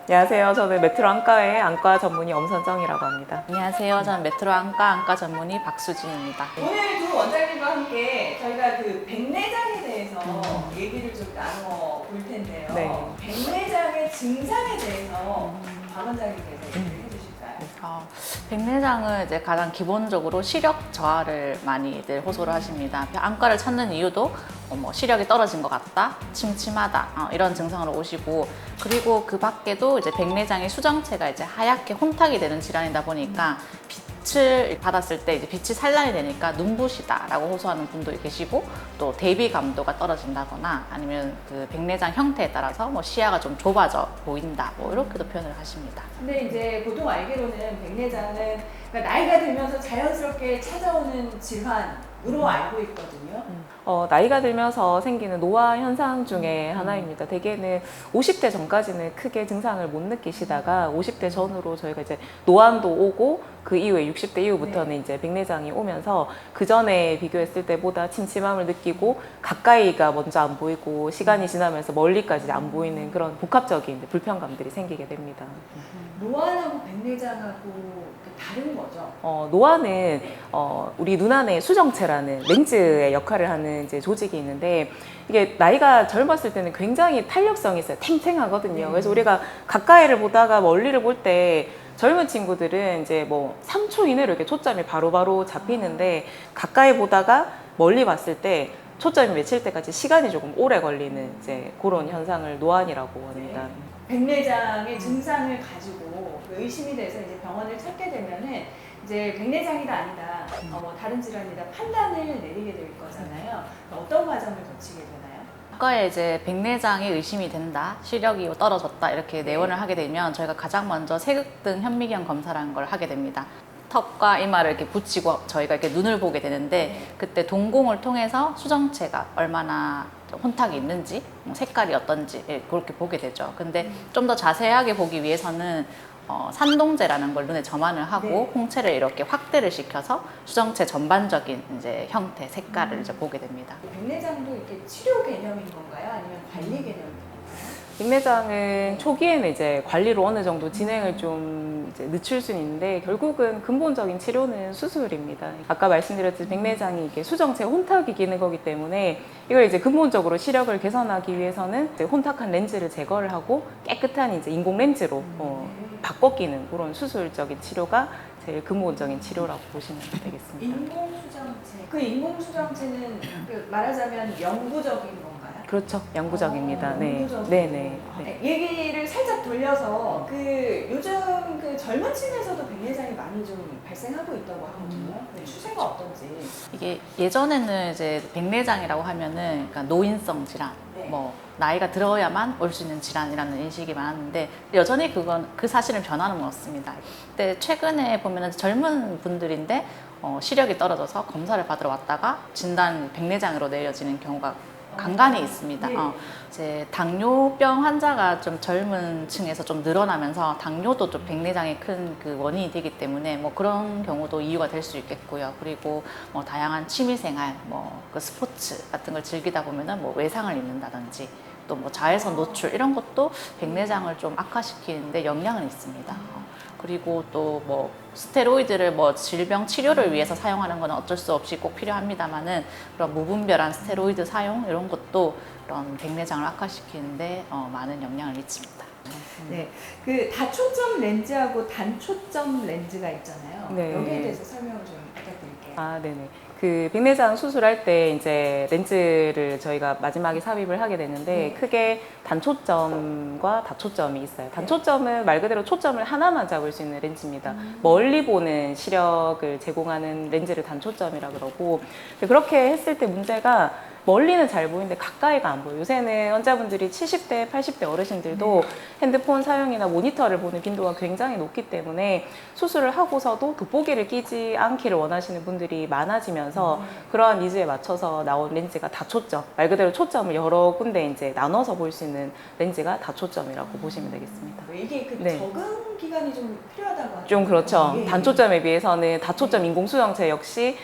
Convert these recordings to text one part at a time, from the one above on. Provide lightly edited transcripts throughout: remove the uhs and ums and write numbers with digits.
안녕하세요. 저는 메트로 안과의 안과 전문의 엄선정이라고 합니다. 안녕하세요. 저는 메트로 안과 전문의 박수진입니다. 오늘 두 원장님과 함께 저희가 그 백내장에 대해서 얘기를 좀 나눠 볼 텐데요. 네. 백내장의 증상에 대해서 박 원장님께서 얘기를 해주실까요? 백내장은 이제 가장 기본적으로 시력 저하를 많이들 호소를 하십니다. 안과를 찾는 이유도 뭐 시력이 떨어진 것 같다, 침침하다 이런 증상으로 오시고, 그리고 그 밖에도 이제 백내장의 수정체가 이제 하얗게 혼탁이 되는 질환이다 보니까 빛을 받았을 때 이제 빛이 산란이 되니까 눈부시다라고 호소하는 분도 계시고, 또 대비 감도가 떨어진다거나 아니면 그 백내장 형태에 따라서 뭐 시야가 좀 좁아져 보인다, 뭐 이렇게도 표현을 하십니다. 근데 이제 보통 알기로는 백내장은 그러니까 나이가 들면서 자연스럽게 찾아오는 질환으로 알고 있거든요. 나이가 들면서 생기는 노화 현상 중에 하나입니다. 대개는 50대 전까지는 크게 증상을 못 느끼시다가 50대 전후로 저희가 이제 노안도 오고 그 이후에 60대 이후부터는 이제 백내장이 오면서 그 전에 비교했을 때보다 침침함을 느끼고 가까이가 먼저 안 보이고 시간이 지나면서 멀리까지 안 보이는 그런 복합적인 불편감들이 생기게 됩니다. 노안하고 백내장하고 다른 거죠? 노안은 우리 눈 안에 수정체라는 렌즈의 역할을 하는 이제 조직이 있는데, 이게 나이가 젊었을 때는 굉장히 탄력성이 있어요. 탱탱하거든요. 그래서 우리가 가까이를 보다가 멀리를 볼 때 젊은 친구들은 이제 뭐 3초 이내로 이렇게 초점이 바로바로 잡히는데, 가까이 보다가 멀리 봤을 때 초점이 맺힐 때까지 시간이 조금 오래 걸리는 이제 그런 현상을 노안이라고 합니다. 백내장의 증상을 가지고 그 의심이 돼서 이제 병원을 찾게 되면은 이제 백내장이다 아니다, 뭐 다른 질환이다 판단을 내리게 될 거잖아요. 어떤 과정을 거치게 되나요? 안과에 이제 백내장이 의심이 된다, 시력이 떨어졌다 이렇게 내원을 하게 되면 저희가 가장 먼저 세극등 현미경 검사라는 걸 하게 됩니다. 턱과 이마를 이렇게 붙이고 저희가 이렇게 눈을 보게 되는데, 그때 동공을 통해서 수정체가 얼마나 혼탁이 있는지, 색깔이 어떤지 그렇게 보게 되죠. 근데 좀 더 자세하게 보기 위해서는 산동제라는 걸 눈에 점안을 하고 홍채를 이렇게 확대를 시켜서 수정체 전반적인 이제 형태, 색깔을 이제 보게 됩니다. 백내장도 이렇게 치료 개념인 건가요? 아니면 관리 개념인 건가요? 백내장은 초기에는 이제 관리로 어느 정도 진행을 좀 이제 늦출 수는 있는데, 결국은 근본적인 치료는 수술입니다. 아까 말씀드렸듯이 백내장이 이게 수정체 혼탁이 기는 거기 때문에 이걸 이제 근본적으로 시력을 개선하기 위해서는 이제 혼탁한 렌즈를 제거를 하고 깨끗한 이제 인공 렌즈로 바꿔 끼는 그런 수술적인 치료가 제일 근본적인 치료라고 보시면 되겠습니다. 인공수정체. 그 인공수정체는 그 말하자면 영구적인 건가요? 그렇죠. 양부적입니다. 네. 영구적인. 네네. 네. 얘기를 살짝 돌려서 그 요즘 그 젊은 층에서도 백내장이 많이 좀 발생하고 있다고 하거든요. 네, 추세가 어떤지. 이게 예전에는 이제 백내장이라고 하면은 그러니까 노인성 질환, 네. 뭐 나이가 들어야만 올 수 있는 질환이라는 인식이 많았는데, 여전히 그 사실은 변화는 없습니다. 근데 최근에 보면은 젊은 분들인데 시력이 떨어져서 검사를 받으러 왔다가 진단 백내장으로 내려지는 경우가 간간히 있습니다. 네. 이제 당뇨병 환자가 좀 젊은 층에서 좀 늘어나면서 당뇨도 좀 백내장의 큰 그 원인이 되기 때문에 뭐 그런 경우도 이유가 될 수 있겠고요. 그리고 뭐 다양한 취미생활, 뭐 그 스포츠 같은 걸 즐기다 보면은 뭐 외상을 입는다든지 또 뭐 자외선 노출 이런 것도 백내장을 좀 악화시키는데 영향은 있습니다. 그리고 또 뭐 스테로이드를 뭐 질병 치료를 위해서 사용하는 건 어쩔 수 없이 꼭 필요합니다만은, 그런 무분별한 스테로이드 사용 이런 것도 그런 백내장을 악화시키는데 많은 영향을 미칩니다. 네, 그 다초점 렌즈하고 단초점 렌즈가 있잖아요. 네. 여기에 대해서 설명을 좀 부탁드릴게요. 네네. 그 백내장 수술할 때 이제 렌즈를 저희가 마지막에 삽입을 하게 되는데, 크게 단초점과 다초점이 있어요. 단초점은 말 그대로 초점을 하나만 잡을 수 있는 렌즈입니다. 멀리 보는 시력을 제공하는 렌즈를 단초점이라 그러고, 그렇게 했을 때 문제가 멀리는 잘 보이는데 가까이가 안 보여요. 요새는 환자분들이 70대, 80대 어르신들도 핸드폰 사용이나 모니터를 보는 빈도가 굉장히 높기 때문에 수술을 하고서도 돋보기를 끼지 않기를 원하시는 분들이 많아지면서 그러한 니즈에 맞춰서 나온 렌즈가 다초점, 말 그대로 초점을 여러 군데 이제 나눠서 볼 수 있는 렌즈가 다초점이라고 보시면 되겠습니다. 이게 그 네. 적응 기간이 좀 필요하다고 하죠. 좀 그렇죠. 예. 단초점에 비해서는 다초점 인공수정체 역시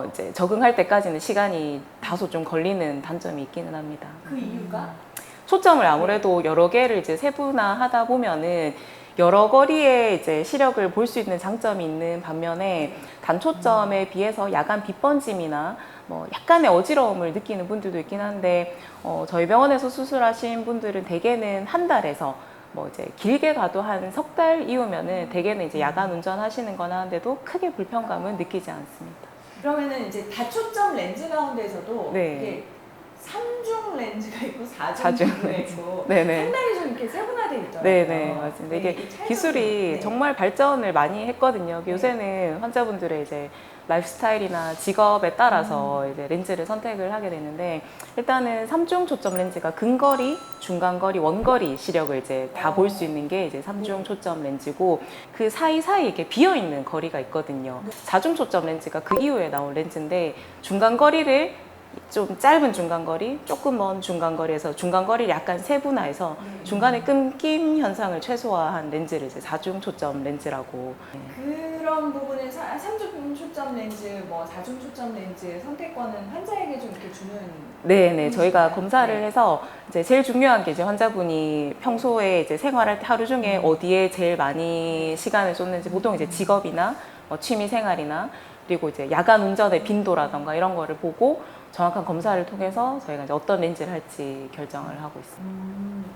이제 적응할 때까지는 시간이 다소 좀 걸리는 단점이 있기는 합니다. 그 이유가 초점을 아무래도 여러 개를 이제 세분화하다 보면은 여러 거리에 이제 시력을 볼 수 있는 장점이 있는 반면에 단초점에 비해서 야간 빛 번짐이나 뭐 약간의 어지러움을 느끼는 분들도 있긴 한데 저희 병원에서 수술하신 분들은 대개는 한 달에서 뭐 이제 길게 가도 한 석 달 이후면은 대개는 이제 야간 운전하시는 거나 하는데도 크게 불편감은 느끼지 않습니다. 그러면은 이제 다초점 렌즈 가운데서도 네. 이게 3중 렌즈가 있고 4중 사중 렌즈가 렌즈. 있고 네네. 상당히 좀 이렇게 세분화되어 있더라고요. 네네, 맞습니다. 이게 이 차이점이- 기술이 네. 정말 발전을 많이 했거든요. 요새는 환자분들의 이제 라이프스타일이나 직업에 따라서 이제 렌즈를 선택을 하게 되는데 일단은 3중 초점 렌즈가 근거리, 중간거리, 원거리 시력을 이제 다 볼 수 있는 게 이제 3중 초점 렌즈고 그 사이사이 이렇게 비어 있는 거리가 있거든요. 4중 초점 렌즈가 그 이후에 나온 렌즈인데 중간거리를 좀 짧은 중간거리, 조금 먼 중간거리에서 중간거리를 약간 세분화해서 중간에 끊김 현상을 최소화한 렌즈를 이제 4중 초점 렌즈라고. 그런 부분에서 3중 초점 렌즈, 뭐 4중 초점 렌즈 선택권은 환자에게 좀 이렇게 주는. 네네, 저희가 네. 검사를 해서 이제 제일 중요한 게 이제 환자분이 평소에 이제 생활할 때 하루 중에 어디에 제일 많이 시간을 쏟는지 보통 이제 직업이나 뭐 취미 생활이나 그리고 이제 야간 운전의 빈도라던가 이런 거를 보고 정확한 검사를 통해서 저희가 이제 어떤 렌즈를 할지 결정을 하고 있습니다.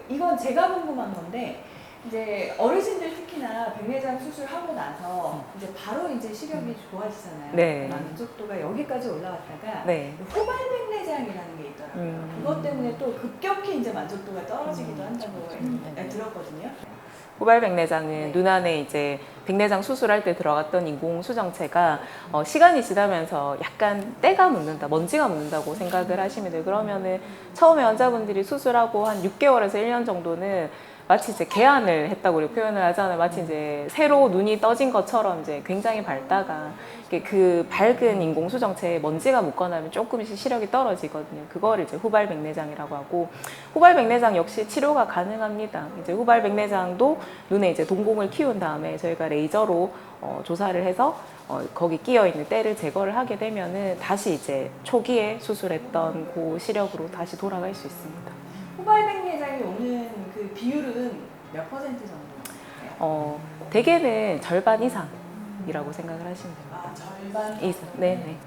이건 제가 궁금한 건데 이제 어르신들 특히나 백내장 수술하고 나서 이제 바로 이제 시력이 좋아지잖아요. 네. 만족도가 여기까지 올라왔다가 네. 후발 백내장이라는 게 있더라고요. 그것 때문에 또 급격히 이제 만족도가 떨어지기도 한다고 들었거든요. 후발 백내장은 눈 안에 이제 백내장 수술할 때 들어갔던 인공 수정체가 시간이 지나면서 약간 때가 묻는다, 먼지가 묻는다고 생각을 하시면 돼요. 그러면은 처음에 환자분들이 수술하고 한 6개월에서 1년 정도는 마치 이제 개안을 했다고 우리 표현을 하잖아요. 마치 이제 새로 눈이 떠진 것처럼 이제 굉장히 밝다가 그 밝은 인공 수정체에 먼지가 묻거나 조금씩 시력이 떨어지거든요. 그거를 이제 후발 백내장이라고 하고 후발 백내장 역시 치료가 가능합니다. 이제 후발 백내장도 눈에 이제 동공을 키운 다음에 저희가 레이저로 조사를 해서 거기 끼어 있는 때를 제거를 하게 되면은 다시 이제 초기에 수술했던 그 시력으로 다시 돌아갈 수 있습니다. 후발 백내장이 오는 그 비율은 몇 퍼센트 정도? 대개는 절반 이상이라고 생각을 하시면 됩니다. 절반 이상. 네네.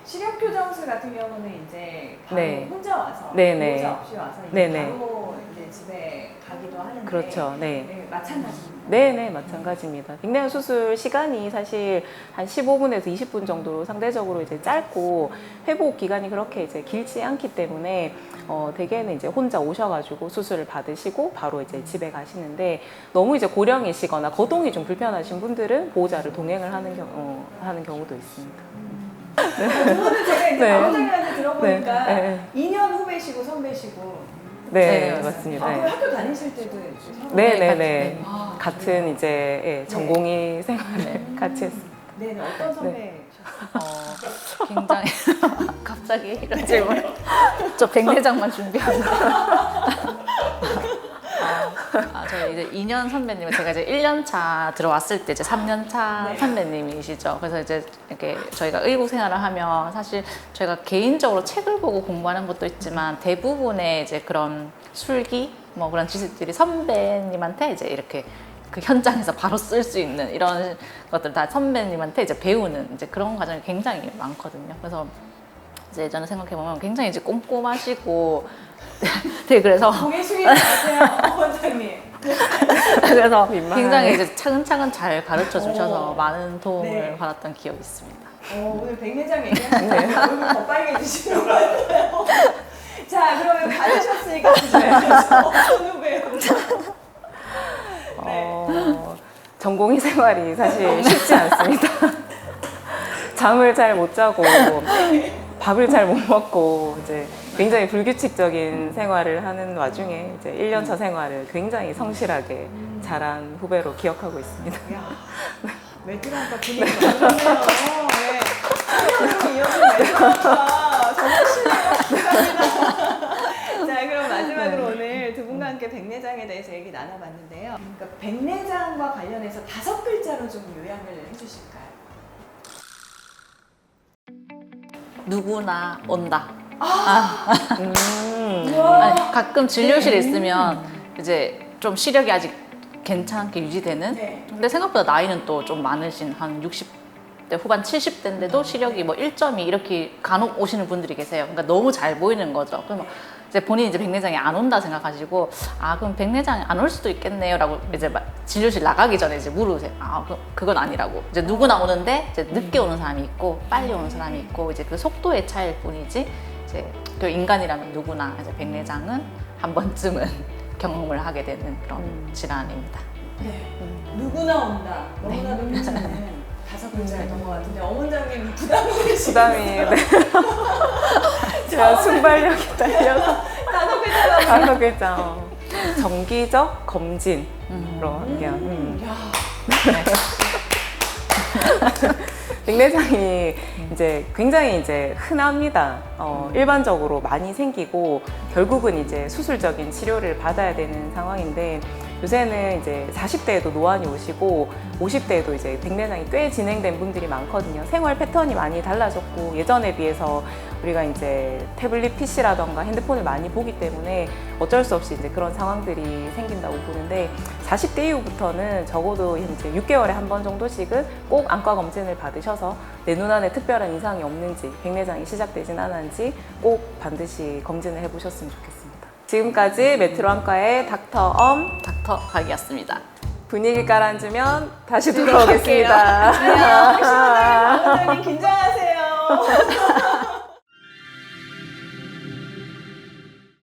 시력 교정술 같은 경우는 이제 바로 네. 혼자 와서 네네. 보호자 없이 와서 이제 네네. 바로 이제 집에 가기도 하는데 그렇죠. 네. 네, 마찬가지입니다. 네네, 마찬가지입니다. 백내장 수술 시간이 사실 한 15분에서 20분 정도로 상대적으로 이제 짧고 회복 기간이 그렇게 이제 길지 않기 때문에 대개는 이제 혼자 오셔가지고 수술을 받으시고 바로 이제 집에 가시는데 너무 이제 고령이시거나 거동이 좀 불편하신 분들은 보호자를 동행을 하는 경우도 있습니다. 그거는 제가 이제 네. 원장님한테 들어보니까 네, 네. 2년 후배시고 선배시고 네, 네, 맞습니다. 그럼 네. 학교 다니실 때도 이제 서로 네네네. 아, 같은 이제 전공의 생활을 같이 했습니다. 네, 어떤 선배셨어요? 굉장히 갑자기 이런 질문. 저 백내장만 준비한 거. 저 이제 2년 선배님은 제가 이제 1년 차 들어왔을 때 이제 3년 차 네. 선배님이시죠. 그래서 이제 이렇게 저희가 의국 생활을 하면 사실 저희가 개인적으로 책을 보고 공부하는 것도 있지만 대부분의 이제 그런 술기 뭐 그런 지식들이 선배님한테 이제 이렇게 그 현장에서 바로 쓸 수 있는 이런 것들 다 선배님한테 이제 배우는 이제 그런 과정이 굉장히 많거든요. 그래서 이제 예전에 생각해 보면 굉장히 이제 꼼꼼하시고 되게 그래서 고개 숙이지 마세요, 원장님. 그래서 민망하네. 굉장히 이제 차근차근 잘 가르쳐 주셔서 오. 많은 도움을 네. 받았던 기억이 있습니다. 오늘 백내장 얘기하니까 얼굴 더 빨개지시는 것 같아요. 자, 그러면 받으셨으니까 주셔야죠. 어떤 후배요? 전공의 생활이 사실 쉽지 않습니다. 잠을 잘 못 자고 밥을 잘 못 먹고 이제 굉장히 불규칙적인 생활을 하는 와중에 이제 1년차 생활을 굉장히 성실하게 잘한 후배로 기억하고 있습니다. 야, 매트랑과 분위기가 좋네요. 네. 3년으로 이어진 매트랑과 정말 신뢰가 자, 그럼 마지막으로 오늘 두 분과 함께 백내장에 대해서 얘기 나눠봤는데요. 그러니까 백내장과 관련해서 5글자로 좀 요약을 해주실까요? 누구나 온다. 와, 아니, 가끔 진료실에 있으면 이제 좀 시력이 아직 괜찮게 유지되는. 네. 근데 생각보다 나이는 또 좀 많으신 한 60대 후반 70대인데도 시력이 뭐 1.2 이렇게 간혹 오시는 분들이 계세요. 그러니까 너무 잘 보이는 거죠. 그럼 이제 본인이 이제 백내장이 안 온다 생각하시고 아 그럼 백내장이 안 올 수도 있겠네요라고 이제 막 진료실 나가기 전에 이제 물으세요. 아 그건 아니라고. 이제 누구나 오는데 이제 늦게 오는 사람이 있고 빨리 오는 사람이 있고 이제 그 속도의 차이일 뿐이지 이제 그 인간이라면 누구나 이제 백내장은 한 번쯤은 경험을 하게 되는 그런 질환입니다. 네. 누구나 온다. 너무나도 괜찮은 5글자였던 것 같은데 어머님이 부담이 되시나요? 부담이 네. 제가 순발력이 딸려서 5글자가 5글자. 정기적 검진으로 할게요. 야. 백내장이 이제 굉장히 이제 흔합니다. 일반적으로 많이 생기고 결국은 이제 수술적인 치료를 받아야 되는 상황인데 요새는 이제 40대에도 노안이 오시고 50대에도 이제 백내장이 꽤 진행된 분들이 많거든요. 생활 패턴이 많이 달라졌고 예전에 비해서 우리가 이제 태블릿 PC라던가 핸드폰을 많이 보기 때문에 어쩔 수 없이 이제 그런 상황들이 생긴다고 보는데 40대 이후부터는 적어도 이제 6개월에 한 번 정도씩은 꼭 안과 검진을 받으셔서 내 눈안에 특별한 이상이 없는지 백내장이 시작되진 않았는지 꼭 반드시 검진을 해보셨으면 좋겠습니다. 지금까지 메트로 안과의 닥터 박이었습니다. 분위기 깔아주면 다시 돌아오겠습니다. 안녕. 시원해. 어머님 긴장하세요.